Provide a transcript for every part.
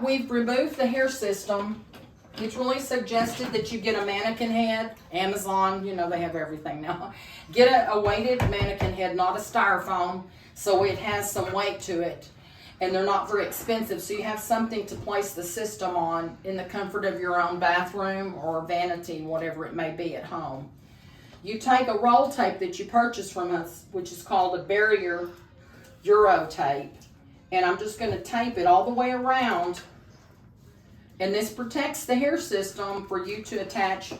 we've removed the hair system. It's really suggested that you get a mannequin head. Amazon, you know, they have everything now. Get a weighted mannequin head, not a styrofoam, so it has some weight to it. And they're not very expensive, so you have something to place the system on in the comfort of your own bathroom or vanity, whatever it may be at home. You take a roll tape that you purchased from us, which is called a barrier Euro tape, and I'm just going to tape it all the way around. And this protects the hair system for you to attach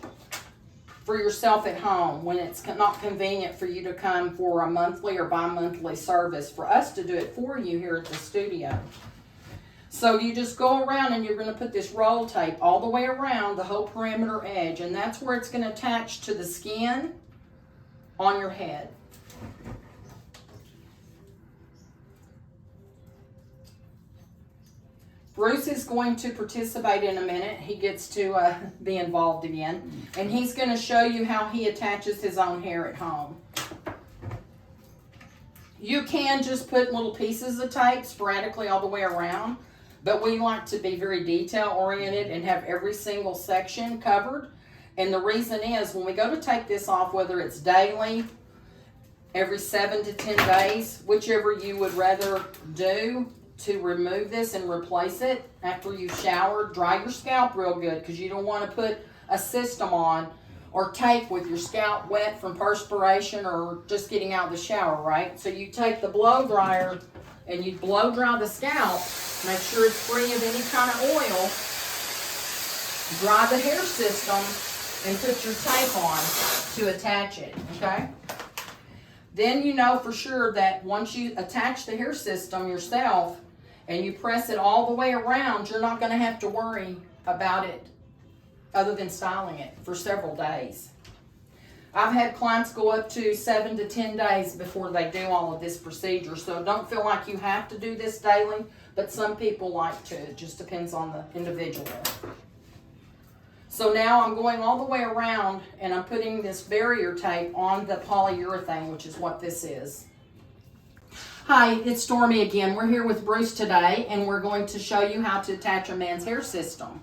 for yourself at home when it's not convenient for you to come for a monthly or bi-monthly service, for us to do it for you here at the studio. So you just go around and you're going to put this roll tape all the way around the whole perimeter edge, and that's where it's going to attach to the skin on your head. Bruce is going to participate in a minute. He gets to be involved again. And he's going to show you how he attaches his own hair at home. You can just put little pieces of tape sporadically all the way around, but we like to be very detail oriented and have every single section covered. And the reason is, when we go to take this off, whether it's daily, every 7 to 10 days, whichever you would rather do, to remove this and replace it after you shower, dry your scalp real good, because you don't want to put a system on or tape with your scalp wet from perspiration or just getting out of the shower, right? So you take the blow dryer and you blow dry the scalp, make sure it's free of any kind of oil, dry the hair system, and put your tape on to attach it, okay? Then you know for sure that once you attach the hair system yourself and you press it all the way around, you're not going to have to worry about it other than styling it for several days. I've had clients go up to 7 to 10 days before they do all of this procedure, so don't feel like you have to do this daily, but some people like to. It just depends on the individual. So now I'm going all the way around and I'm putting this barrier tape on the polyurethane, which is what this is. Hi, it's Stormy again. We're here with Bruce today, and we're going to show you how to attach a man's hair system.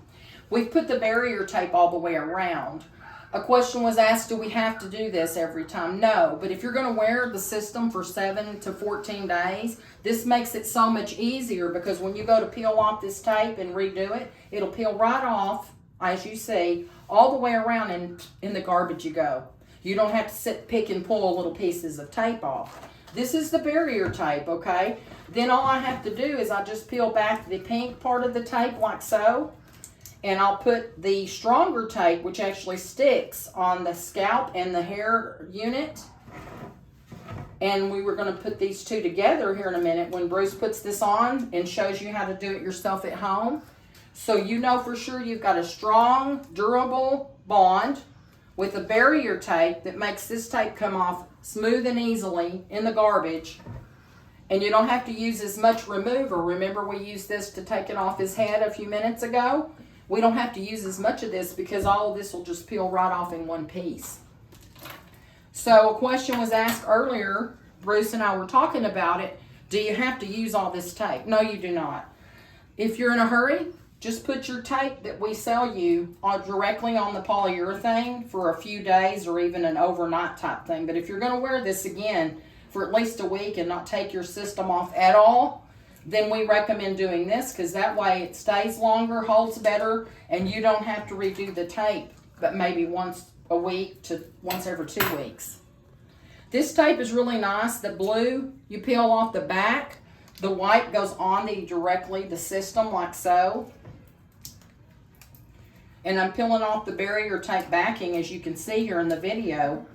We've put the barrier tape all the way around. A question was asked, do we have to do this every time? No, but if you're going to wear the system for 7 to 14 days, this makes it so much easier, because when you go to peel off this tape and redo it, it'll peel right off, as you see, all the way around, and in the garbage you go. You don't have to sit, pick and pull little pieces of tape off. This is the barrier tape, okay? Then all I have to do is I just peel back the pink part of the tape like so, and I'll put the stronger tape, which actually sticks on the scalp and the hair unit. And we were going to put these two together here in a minute when Bruce puts this on and shows you how to do it yourself at home. So you know for sure you've got a strong, durable bond with a barrier tape that makes this tape come off smooth and easily in the garbage. And you don't have to use as much remover. Remember, we used this to take it off his head a few minutes ago? We don't have to use as much of this because all of this will just peel right off in one piece. So a question was asked earlier, Bruce and I were talking about it, do you have to use all this tape? No, you do not. If you're in a hurry, just put your tape that we sell you directly on the polyurethane for a few days or even an overnight type thing. But if you're going to wear this again for at least a week and not take your system off at all, then we recommend doing this, because that way it stays longer, holds better, and you don't have to redo the tape but maybe once a week to once every 2 weeks. This tape is really nice. The blue, you peel off the back. The white goes on the system like so. And I'm peeling off the barrier tape backing, as you can see here in the video.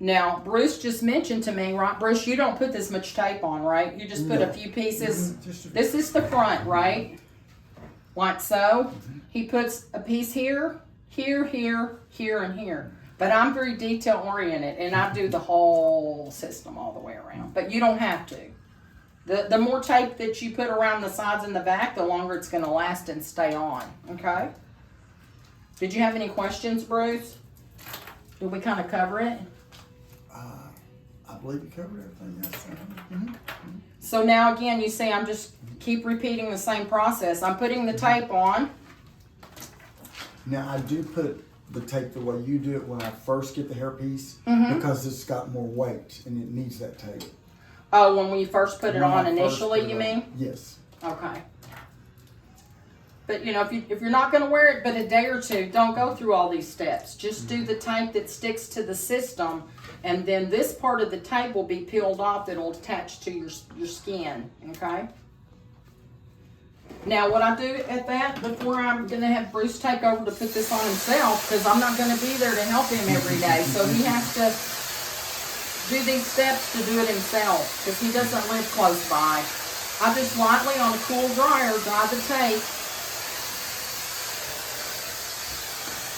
Now, Bruce just mentioned to me, right, Bruce, you don't put this much tape on, right? You just put a few pieces. This is the front, right? Like so. He puts a piece here, here, here, here, and here. But I'm very detail oriented, and I do the whole system all the way around. But you don't have to. The more tape that you put around the sides and the back, the longer it's going to last and stay on, okay? Did you have any questions, Bruce? Did we kind of cover it? I believe you covered everything. Yes. So now again, you see I'm just keep repeating the same process. I'm putting the tape on. Now I do put the tape the way you do it when I first get the hairpiece because it's got more weight and it needs that tape. Oh, when we first put it on initially, you mean? Yes. Okay. But you know, if you're not going to wear it but a day or two, don't go through all these steps. Just do the tape that sticks to the system, and then this part of the tape will be peeled off that'll attach to your skin, okay? Now what I do at that, before I'm going to have Bruce take over to put this on himself, because I'm not going to be there to help him every day, so he has to do these steps to do it himself, because he doesn't live close by. I just lightly on a cool dryer dry the tape.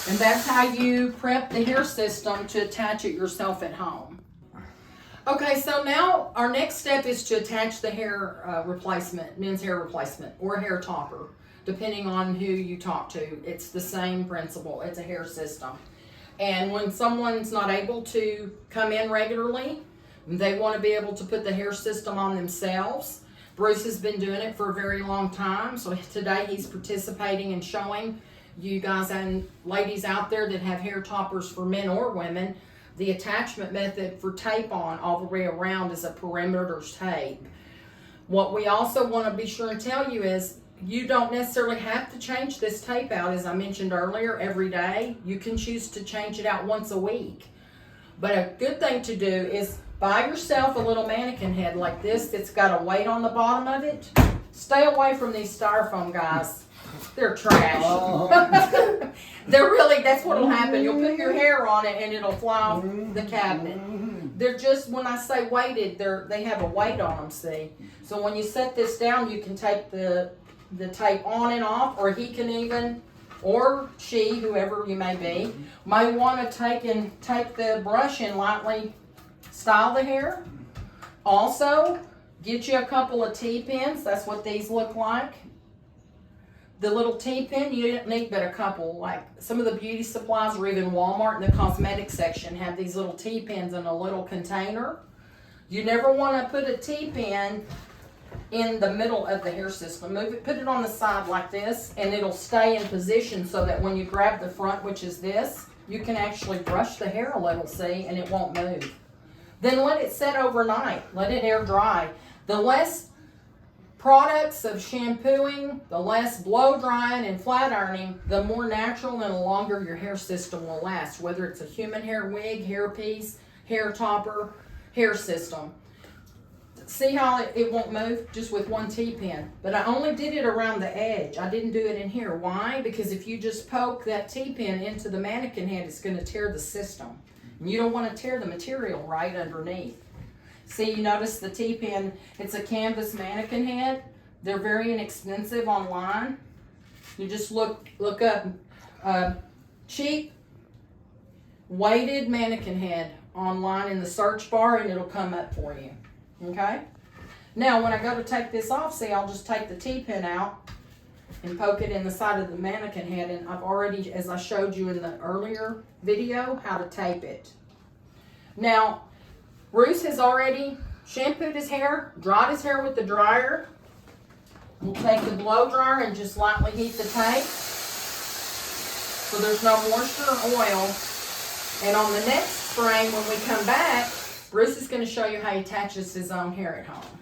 And that's how you prep the hair system to attach it yourself at home. Okay, so now our next step is to attach the hair replacement, men's hair replacement, or hair topper, depending on who you talk to. It's the same principle. It's a hair system. And when someone's not able to come in regularly, they want to be able to put the hair system on themselves. Bruce has been doing it for a very long time, so today he's participating and showing you guys and ladies out there that have hair toppers for men or women. The attachment method for tape on all the way around is a perimeter tape. What we also want to be sure and tell you is you don't necessarily have to change this tape out, as I mentioned earlier, every day. You can choose to change it out once a week. But a good thing to do is buy yourself a little mannequin head like this that's got a weight on the bottom of it. Stay away from these styrofoam guys. They're trash. They're really, that's what'll happen. You'll put your hair on it and it'll fly off the cabinet. They're just, when I say weighted, they have a weight on them, see? So when you set this down, you can take the tape on and off, or he can even, or she, whoever you may be, may want to take the brush and lightly style the hair. Also, get you a couple of T-pins. That's what these look like. The little T-pin, you don't need but a couple. Like some of the beauty supplies or even Walmart in the cosmetic section have these little T-pins in a little container. You never want to put a T-pin in the middle of the hair system. Move it, put it on the side like this, and it'll stay in position so that when you grab the front, which is this, you can actually brush the hair a little, see, and it won't move. Then let it set overnight. Let it air dry. The less products of shampooing, the less blow drying and flat ironing, the more natural and the longer your hair system will last, whether it's a human hair wig, hair piece, hair topper, hair system. See how it won't move just with one T-pin? But I only did it around the edge. I didn't do it in here. Why? Because if you just poke that T-pin into the mannequin head, it's going to tear the system. And you don't want to tear the material right underneath. See, you notice the T-pin, it's a canvas mannequin head. They're very inexpensive online. You just look up cheap weighted mannequin head online in the search bar and it'll come up for you. Okay? Now, when I go to take this off, see, I'll just take the T-pin out and poke it in the side of the mannequin head. And I've already, as I showed you in the earlier video, how to tape it. Now, Bruce has already shampooed his hair, dried his hair with the dryer. We'll take the blow dryer and just lightly heat the tape so there's no moisture or oil. And on the next frame, when we come back, Bruce is going to show you how he attaches his own hair at home.